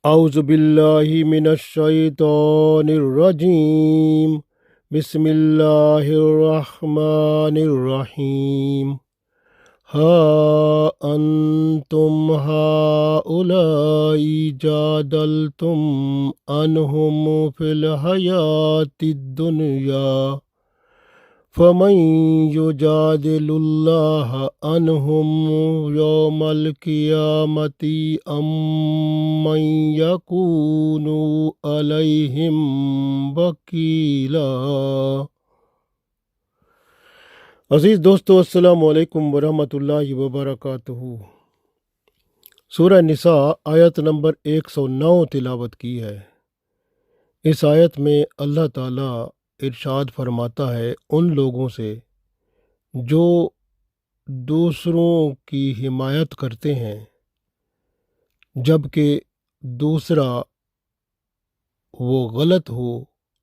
أعوذ بالله من الشيطان الرجيم بسم الله الرحمن الرحيم ها أنتم هؤلاء جادلتم عنهم في الحياة الدنيا فمن يجادل الله عنهم يوم القيامة أم من يكون عليهم وكيلا۔ عزیز دوستو، السلام علیکم ورحمۃ اللہ وبرکاتہ۔ سورہ نساء آیت نمبر 109 تلاوت کی ہے۔ اس آیت میں اللہ تعالیٰ ارشاد فرماتا ہے ان لوگوں سے جو دوسروں کی حمایت کرتے ہیں جبکہ دوسرا وہ غلط ہو،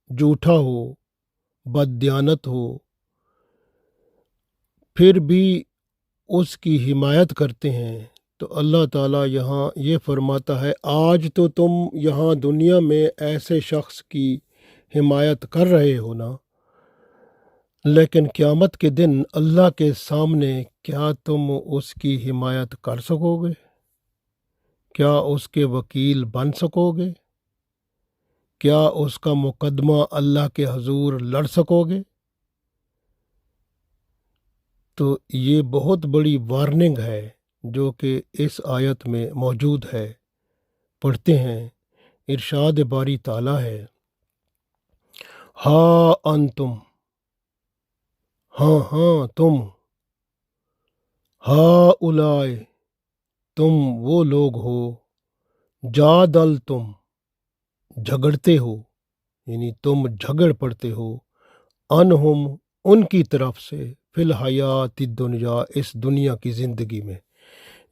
جھوٹا ہو، بددیانت ہو، پھر بھی اس کی حمایت کرتے ہیں، تو اللہ تعالیٰ یہاں یہ فرماتا ہے آج تو تم یہاں دنیا میں ایسے شخص کی حمایت کر رہے ہو نا، لیکن قیامت کے دن اللہ کے سامنے کیا تم اس کی حمایت کر سکو گے؟ کیا اس کے وکیل بن سکو گے؟ کیا اس کا مقدمہ اللہ کے حضور لڑ سکو گے؟ تو یہ بہت بڑی وارننگ ہے جو کہ اس آیت میں موجود ہے۔ پڑھتے ہیں، ارشاد باری تعالیٰ ہے ہاں انتم، ہاں تم، ہاں اولائے، تم وہ لوگ ہو، جادل تم، جھگڑتے ہو، یعنی تم جھگڑ پڑتے ہو، انہم، ان کی طرف سے، فی الحیات الدنیا، اس دنیا کی زندگی میں،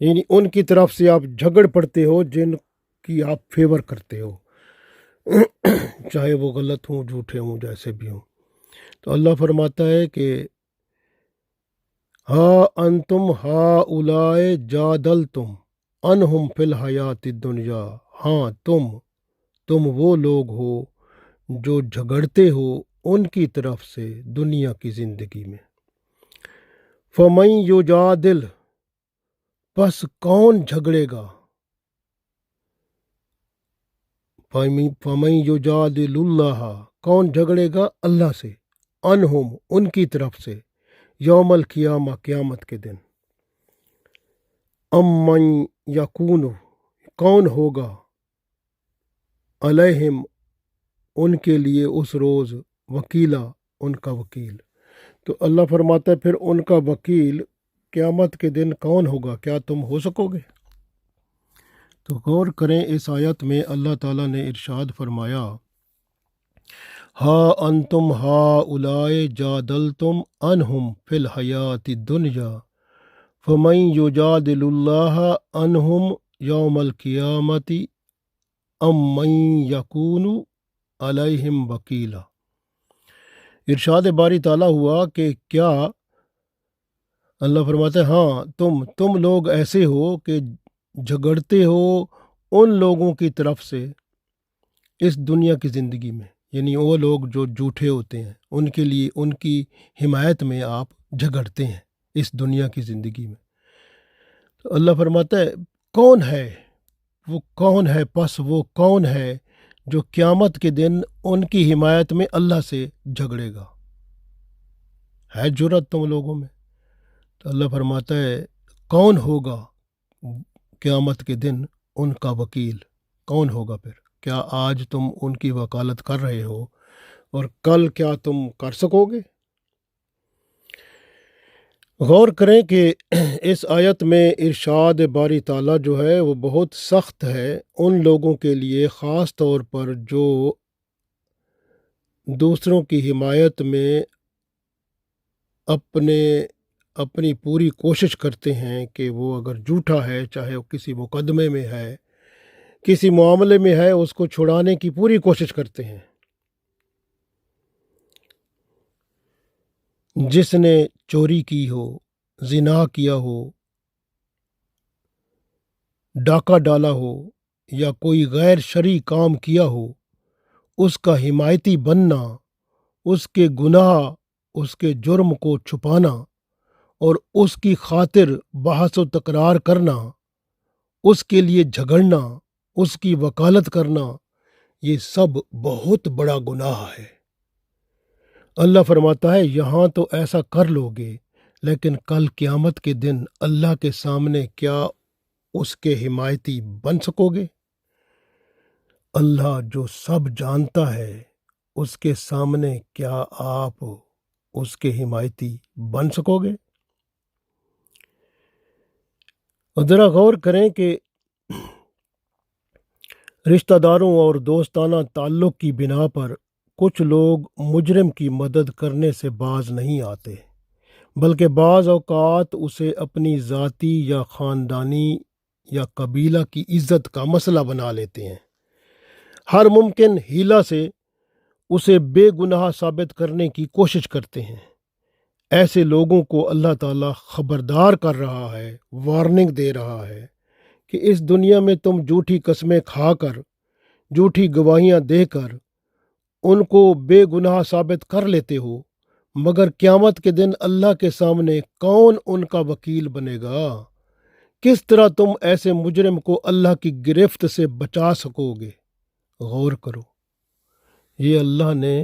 یعنی ان کی طرف سے آپ جھگڑ پڑتے ہو جن کی آپ فیور کرتے ہو، چاہے وہ غلط ہوں، جھوٹے ہوں، جیسے بھی ہوں۔ تو اللہ فرماتا ہے کہ ہاں انتم ہاں اولائے جادلتم انہم فی الحیات الدنیا، ہاں تم وہ لوگ ہو جو جھگڑتے ہو ان کی طرف سے دنیا کی زندگی میں۔ فمن یجادل، پس کون جھگڑے گا؟ فمن یجادل اللہ، کون جھگڑے گا اللہ سے، انہم، ان کی طرف سے، یوم القیامہ، قیامت کے دن، ام من یکون، کون ہوگا، علیہم، ان کے لیے اس روز، وکیلا، ان کا وکیل۔ تو اللہ فرماتا ہے پھر ان کا وکیل قیامت کے دن کون ہوگا؟ کیا تم ہو سکو گے؟ تو غور کریں، اس آیت میں اللہ تعالیٰ نے ارشاد فرمایا ہاں انتم ہاں اولائے جادلتم انہم فی الحیات الدنیا فمن یجادل اللہ عنہم یوم القیامت ام من یکون علیہم وکیلا۔ ارشاد باری تعالیٰ ہوا کہ کیا، اللہ فرماتا ہے ہاں تم لوگ ایسے ہو کہ جھگڑتے ہو ان لوگوں کی طرف سے اس دنیا کی زندگی میں، یعنی وہ لوگ جو جھوٹے ہوتے ہیں ان کے لیے ان کی حمایت میں آپ جھگڑتے ہیں اس دنیا کی زندگی میں۔ تو اللہ فرماتا ہے کون ہے وہ، کون ہے، پس وہ کون ہے جو قیامت کے دن ان کی حمایت میں اللہ سے جھگڑے گا؟ ہے جرأت تم لوگوں میں؟ تو اللہ فرماتا ہے کون ہوگا قیامت کے دن ان کا وکیل؟ کون ہوگا پھر؟ کیا آج تم ان کی وکالت کر رہے ہو اور کل کیا تم کر سکو گے؟ غور کریں کہ اس آیت میں ارشاد باری تعالیٰ جو ہے وہ بہت سخت ہے ان لوگوں کے لیے، خاص طور پر جو دوسروں کی حمایت میں اپنی پوری کوشش کرتے ہیں کہ وہ اگر جھوٹا ہے، چاہے وہ کسی مقدمے میں ہے، کسی معاملے میں ہے، اس کو چھڑانے کی پوری کوشش کرتے ہیں۔ جس نے چوری کی ہو، زنا کیا ہو، ڈاکہ ڈالا ہو، یا کوئی غیر شرعی کام کیا ہو، اس کا حمایتی بننا، اس کے گناہ، اس کے جرم کو چھپانا اور اس کی خاطر بحث و تکرار کرنا، اس کے لیے جھگڑنا، اس کی وکالت کرنا، یہ سب بہت بڑا گناہ ہے۔ اللہ فرماتا ہے یہاں تو ایسا کر لو گے، لیکن کل قیامت کے دن اللہ کے سامنے کیا اس کے حمایتی بن سکو گے؟ اللہ جو سب جانتا ہے، اس کے سامنے کیا آپ اس کے حمایتی بن سکو گے؟ ذرا غور کریں کہ رشتہ داروں اور دوستانہ تعلق کی بنا پر کچھ لوگ مجرم کی مدد کرنے سے باز نہیں آتے، بلکہ بعض اوقات اسے اپنی ذاتی یا خاندانی یا قبیلہ کی عزت کا مسئلہ بنا لیتے ہیں۔ ہر ممکن ہیلہ سے اسے بے گناہ ثابت کرنے کی کوشش کرتے ہیں۔ ایسے لوگوں کو اللہ تعالیٰ خبردار کر رہا ہے، وارننگ دے رہا ہے کہ اس دنیا میں تم جھوٹی قسمیں کھا کر، جھوٹی گواہیاں دے کر ان کو بے گناہ ثابت کر لیتے ہو، مگر قیامت کے دن اللہ کے سامنے کون ان کا وکیل بنے گا؟ کس طرح تم ایسے مجرم کو اللہ کی گرفت سے بچا سکو گے؟ غور کرو، یہ اللہ نے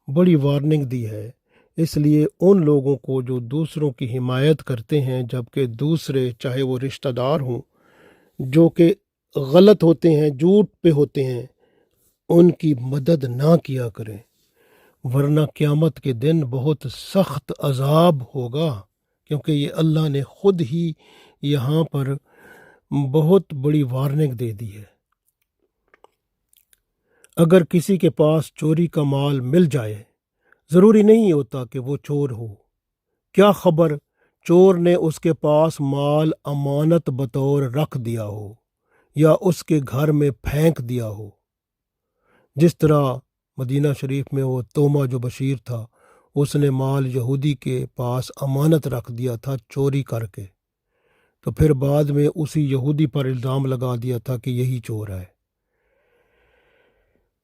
بڑی وارننگ دی ہے، اس لیے ان لوگوں کو جو دوسروں کی حمایت کرتے ہیں جبکہ دوسرے چاہے وہ رشتہ دار ہوں جو کہ غلط ہوتے ہیں، جھوٹ پہ ہوتے ہیں، ان کی مدد نہ کیا کریں، ورنہ قیامت کے دن بہت سخت عذاب ہوگا، کیونکہ یہ اللہ نے خود ہی یہاں پر بہت بڑی وارننگ دے دی ہے۔ اگر کسی کے پاس چوری کا مال مل جائے، ضروری نہیں ہوتا کہ وہ چور ہو۔ کیا خبر چور نے اس کے پاس مال امانت بطور رکھ دیا ہو یا اس کے گھر میں پھینک دیا ہو، جس طرح مدینہ شریف میں وہ تومہ جو بشیر تھا، اس نے مال یہودی کے پاس امانت رکھ دیا تھا چوری کر کے، تو پھر بعد میں اسی یہودی پر الزام لگا دیا تھا کہ یہی چور ہے۔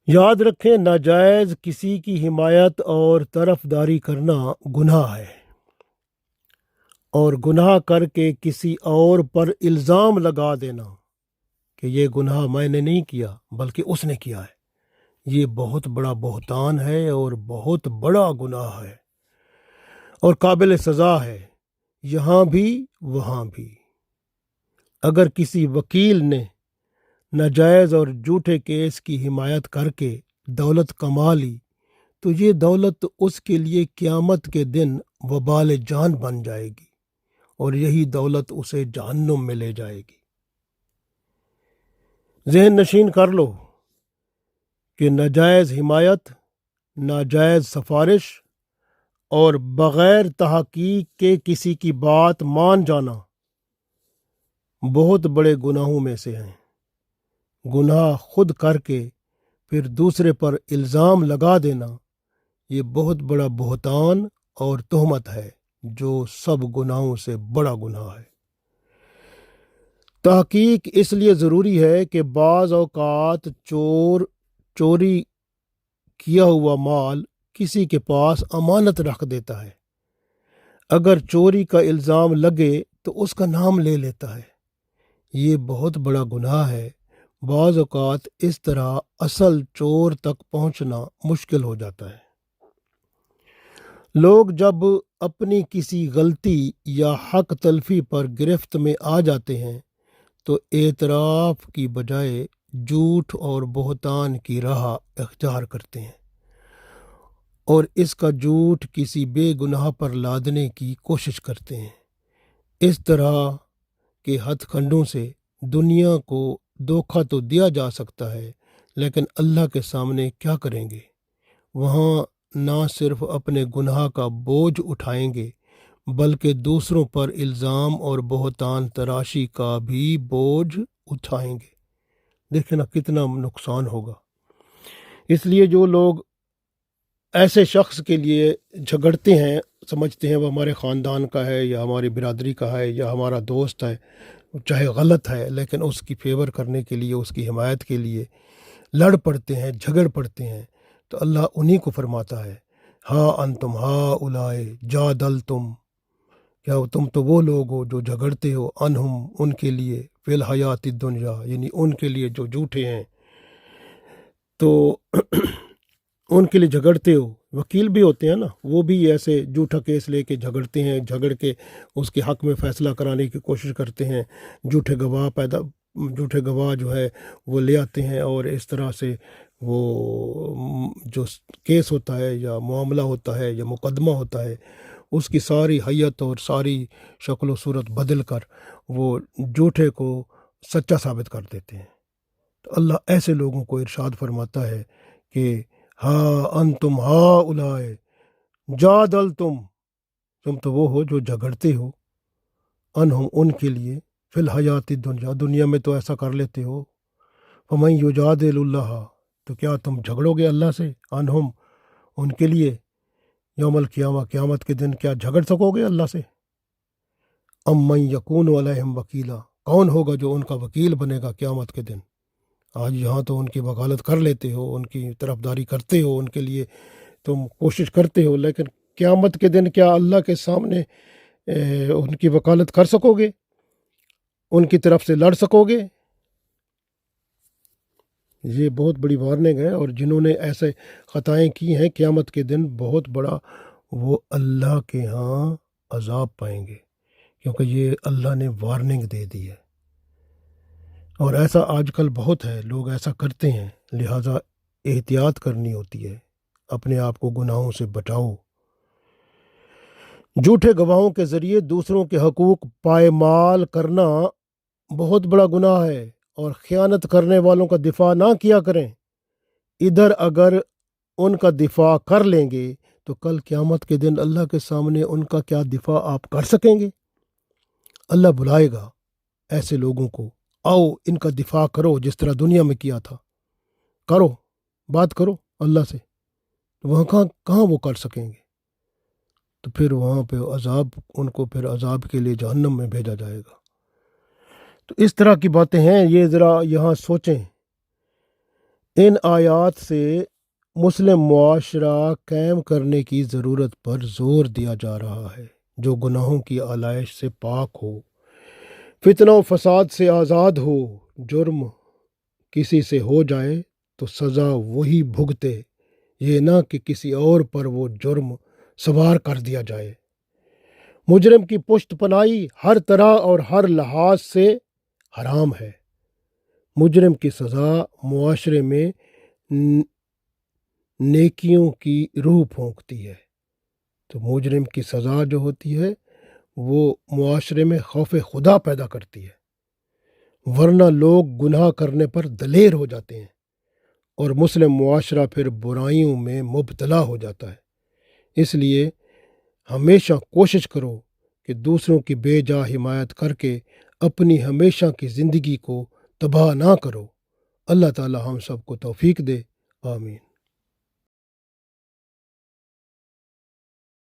یاد رکھیں، ناجائز کسی کی حمایت اور طرفداری کرنا گناہ ہے، اور گناہ کر کے کسی اور پر الزام لگا دینا کہ یہ گناہ میں نے نہیں کیا بلکہ اس نے کیا ہے، یہ بہت بڑا بہتان ہے اور بہت بڑا گناہ ہے اور قابل سزا ہے، یہاں بھی وہاں بھی۔ اگر کسی وکیل نے ناجائز اور جھوٹے کیس کی حمایت کر کے دولت کما لی تو یہ دولت اس کے لیے قیامت کے دن وبال جان بن جائے گی، اور یہی دولت اسے جہنم میں لے جائے گی۔ ذہن نشین کر لو کہ ناجائز حمایت، ناجائز سفارش اور بغیر تحقیق کے کسی کی بات مان جانا بہت بڑے گناہوں میں سے ہیں۔ گناہ خود کر کے پھر دوسرے پر الزام لگا دینا، یہ بہت بڑا بہتان اور تہمت ہے جو سب گناہوں سے بڑا گناہ ہے۔ تحقیق اس لیے ضروری ہے کہ بعض اوقات چوری کیا ہوا مال کسی کے پاس امانت رکھ دیتا ہے، اگر چوری کا الزام لگے تو اس کا نام لے لیتا ہے، یہ بہت بڑا گناہ ہے۔ بعض اوقات اس طرح اصل چور تک پہنچنا مشکل ہو جاتا ہے۔ لوگ جب اپنی کسی غلطی یا حق تلفی پر گرفت میں آ جاتے ہیں تو اعتراف کی بجائے جھوٹ اور بہتان کی راہ اختیار کرتے ہیں، اور اس کا جھوٹ کسی بے گناہ پر لادنے کی کوشش کرتے ہیں۔ اس طرح کے ہتھ کنڈوں سے دنیا کو دھوکہ تو دیا جا سکتا ہے، لیکن اللہ کے سامنے کیا کریں گے؟ وہاں نہ صرف اپنے گناہ کا بوجھ اٹھائیں گے بلکہ دوسروں پر الزام اور بہتان تراشی کا بھی بوجھ اٹھائیں گے۔ دیکھیں نا کتنا نقصان ہوگا۔ اس لیے جو لوگ ایسے شخص کے لیے جھگڑتے ہیں، سمجھتے ہیں وہ ہمارے خاندان کا ہے یا ہماری برادری کا ہے یا ہمارا دوست ہے، چاہے غلط ہے لیکن اس کی فیور کرنے کے لیے، اس کی حمایت کے لیے لڑ پڑتے ہیں، جھگڑ پڑتے ہیں، تو اللہ انہی کو فرماتا ہے ہاں انتم ہاں اولائے جادلتم، کیا تم تو وہ لوگ ہو جو جھگڑتے ہو انہم ان کے لیے فی الحیات الدنیا، یعنی ان کے لیے جو جھوٹے ہیں تو ان کے لیے جھگڑتے ہو۔ وکیل بھی ہوتے ہیں نا، وہ بھی ایسے جھوٹا کیس لے کے جھگڑتے ہیں، جھگڑ کے اس کے حق میں فیصلہ کرانے کی کوشش کرتے ہیں، جھوٹے گواہ جو ہے وہ لے آتے ہیں، اور اس طرح سے وہ جو کیس ہوتا ہے یا معاملہ ہوتا ہے یا مقدمہ ہوتا ہے اس کی ساری حیت اور ساری شکل و صورت بدل کر وہ جھوٹے کو سچا ثابت کر دیتے ہیں۔ تو اللہ ایسے لوگوں کو ارشاد فرماتا ہے کہ ہاں انتم ہاں اولائے جادلتم، تم تو وہ ہو جو جھگڑتے ہو انہم ان کے لیے فی الحیات الدنیا، دنیا میں تو ایسا کر لیتے ہو، فمن یجادل اللہ، تو کیا تم جھگڑو گے اللہ سے انہم ان کے لیے یوم القیامہ، قیامت کے دن کیا جھگڑ سکو گے اللہ سے؟ ام من یکون علیہم وکیلا، کون ہوگا جو ان کا وکیل بنے گا قیامت کے دن؟ آج یہاں تو ان کی وکالت کر لیتے ہو، ان کی طرفداری کرتے ہو، ان کے لیے تم کوشش کرتے ہو، لیکن قیامت کے دن کیا اللہ کے سامنے ان کی وکالت کر سکو گے؟ ان کی طرف سے لڑ سکو گے؟ یہ بہت بڑی وارننگ ہے، اور جنہوں نے ایسے خطائیں کی ہیں قیامت کے دن بہت بڑا وہ اللہ کے ہاں عذاب پائیں گے، کیونکہ یہ اللہ نے وارننگ دے دی ہے۔ اور ایسا آج کل بہت ہے، لوگ ایسا کرتے ہیں، لہٰذا احتیاط کرنی ہوتی ہے، اپنے آپ کو گناہوں سے بچاؤ۔ جھوٹے گواہوں کے ذریعے دوسروں کے حقوق پائمال کرنا بہت بڑا گناہ ہے، اور خیانت کرنے والوں کا دفاع نہ کیا کریں۔ ادھر اگر ان کا دفاع کر لیں گے تو کل قیامت کے دن اللہ کے سامنے ان کا کیا دفاع آپ کر سکیں گے؟ اللہ بلائے گا ایسے لوگوں کو، آؤ ان کا دفاع کرو جس طرح دنیا میں کیا تھا، کرو، بات کرو اللہ سے۔ وہاں کہاں وہ کر سکیں گے؟ تو پھر وہاں پہ عذاب، ان کو پھر عذاب کے لیے جہنم میں بھیجا جائے گا۔ تو اس طرح کی باتیں ہیں، یہ ذرا یہاں سوچیں۔ ان آیات سے مسلم معاشرہ قائم کرنے کی ضرورت پر زور دیا جا رہا ہے، جو گناہوں کی آلائش سے پاک ہو، فتنہ و فساد سے آزاد ہو، جرم کسی سے ہو جائے تو سزا وہی بھگتے، یہ نہ کہ کسی اور پر وہ جرم سوار کر دیا جائے۔ مجرم کی پشت پناہی ہر طرح اور ہر لحاظ سے حرام ہے۔ مجرم کی سزا معاشرے میں نیکیوں کی روح پھونکتی ہے، تو مجرم کی سزا جو ہوتی ہے وہ معاشرے میں خوف خدا پیدا کرتی ہے، ورنہ لوگ گناہ کرنے پر دلیر ہو جاتے ہیں، اور مسلم معاشرہ پھر برائیوں میں مبتلا ہو جاتا ہے۔ اس لیے ہمیشہ کوشش کرو کہ دوسروں کی بے جا حمایت کر کے اپنی ہمیشہ کی زندگی کو تباہ نہ کرو۔ اللہ تعالی ہم سب کو توفیق دے، آمین۔